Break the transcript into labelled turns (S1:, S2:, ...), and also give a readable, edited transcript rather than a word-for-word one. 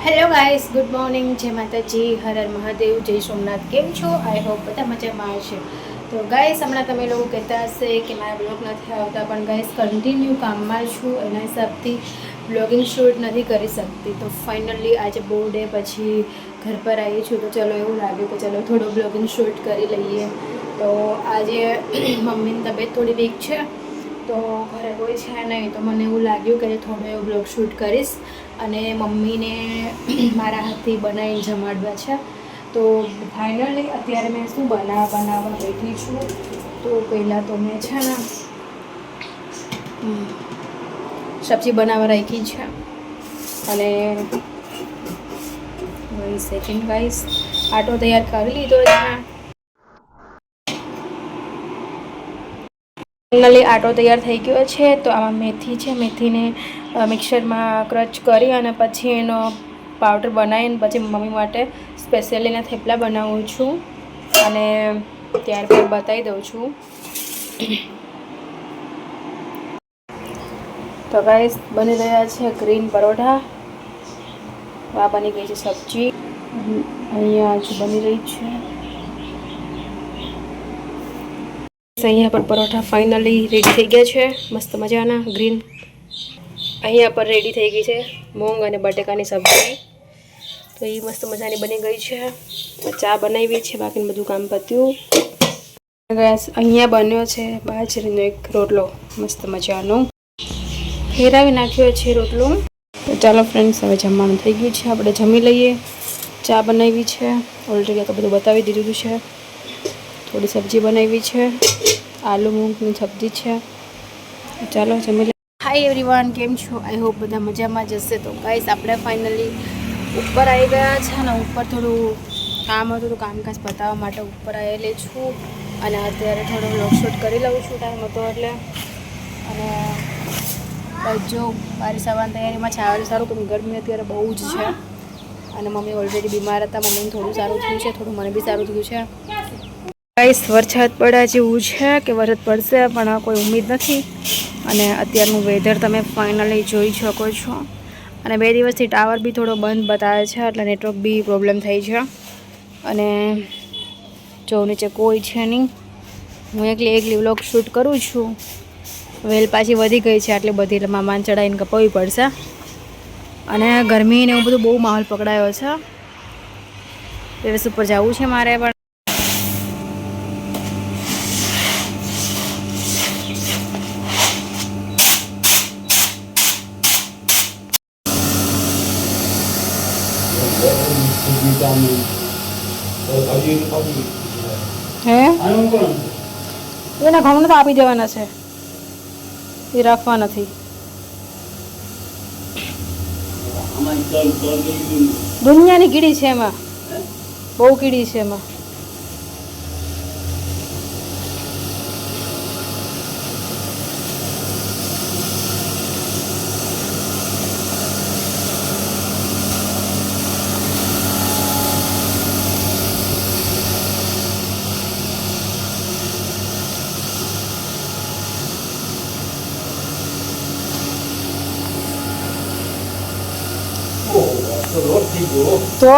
S1: Hello guys, good morning. જય માતાજી, હર હર મહાદેવ, જય સોમનાથ. કેમ છો? આઈ હોપ બધા મજામાં હશે. તો ગાઈસ, હમણાં તમે લોકો કહેતા હશે કે મારા બ્લોગ નથી આવતા, પણ ગાઈસ કન્ટિન્યુ કામમાં છું, એના હિસાબથી બ્લોગિંગ શૂટ નથી કરી શકતી. તો ફાઇનલી આજે બહુ ડે પછી ઘર પર આવી છું, તો ચલો એવું લાગ્યું કે ચલો થોડો બ્લોગિંગ શૂટ કરી લઈએ. તો આજે મમ્મીની તબિયત થોડી વીક છે, તો ઘરે કોઈ છે નહીં, તો મને એવું લાગ્યું કે થોડો એવો બ્લોગ શૂટ કરીશ અને મમ્મીને મારા હાથથી બનાવીને જમાડવા છે. તો ફાઇનલી અત્યારે મેં શું બનાવવા બેઠી છું. તો પહેલાં તો મેં છે ને સબ્જી બનાવવા રાખી છે અને સેકન્ડ ગાઈસ આટો તૈયાર કરી લીધો છે. ફાઇનલી આટો તૈયાર થઈ ગયો છે. તો આમાં મેથી છે, મેથીને મિક્સરમાં ક્રશ કરી અને પછી એનો પાવડર બનાવીને પછી મમ્મી માટે સ્પેશિયલી એના થેપલા બનાવું છું અને ત્યારબાદ બતાવી દઉં છું. તો ગાઈસ બની રહ્યા છે ગ્રીન પરોઠા. આ બની ગઈ છે સબ્જી, અહીંયા જ બની રહી છે. અહીંયા પર પરોઠા ફાઇનલી રેડી થઈ ગયા છે, મસ્ત મજાના ગ્રીન. અહીંયા પર રેડી થઈ ગઈ છે મૂંગ અને બટેકાની સબ્જી. તો એ મસ્ત મજાની બની ગઈ છે. ચા બનાવી છે, બાકીનું બધું કામ પત્યું. અહીંયા બન્યો છે બાજરીનો એક રોટલો, મસ્ત મજાનો ફેરવી નાખ્યો છે રોટલો. તો ચાલો ફ્રેન્ડ્સ, હવે જમવાનું થઈ ગયું છે, આપણે જમી લઈએ. ચા બનાવી છે ઓલરેડી, તો બધું બતાવી દીધું છે. થોડી સબ્જી બનાવી છે, આલુ મૂંગની સબ્જી છે. ચાલો જમી લઈએ. હાય એવરીવન, કેમ છો? આઈ હોપ બધા મજામાં જશે. તો ગાઈસ આપણે ફાઇનલી ઉપર આવી ગયા છે અને ઉપર થોડું કામ હતું, તો કામકાજ પતાવવા માટે ઉપર આવેલી છું અને અત્યારે થોડો વ્લોગ શૂટ કરી લઉં છું, ટાઈમ હતો એટલે. અને જો બારિશ આવવાની તૈયારીમાં છે. આવે સારું, કે ગરમી અત્યારે બહુ જ છે અને મમ્મી ઓલરેડી બીમાર હતા. મમ્મીને થોડું સારું થયું છે, થોડું મને બી સારું થયું છે. ગાઈસ વરસાદ પડ્યા જેવું છે કે વરસાદ પડશે, પણ કોઈ ઉમ્મીદ નથી. અને અત્યારનું વેધર તમે ફાઇનલી જોઈ શકો છો. અને 2 દિવસથી ટાવર બી થોડો બંધ બતાવે છે, એટલે નેટવર્ક બી પ્રોબ્લેમ થઈ છે. અને જો નીચે કોઈ છે નહીં, હું એકલી વ્લોગ શૂટ કરું છું. વેલ પાછી વધી ગઈ છે, આટલી બધી એટલે મામાને ચડાવીને કપાવવી પડશે. અને ગરમીને એવું બધું બહુ માહોલ પકડાયો છે. ટેરેસ ઉપર જવું છે મારે પણ. હે એના ઘઉં તો આપી દેવાના છે, એ રાખવા નથી. દુનિયાની કીડી છે એમાં, બહુ કીડી છે એમાં. તો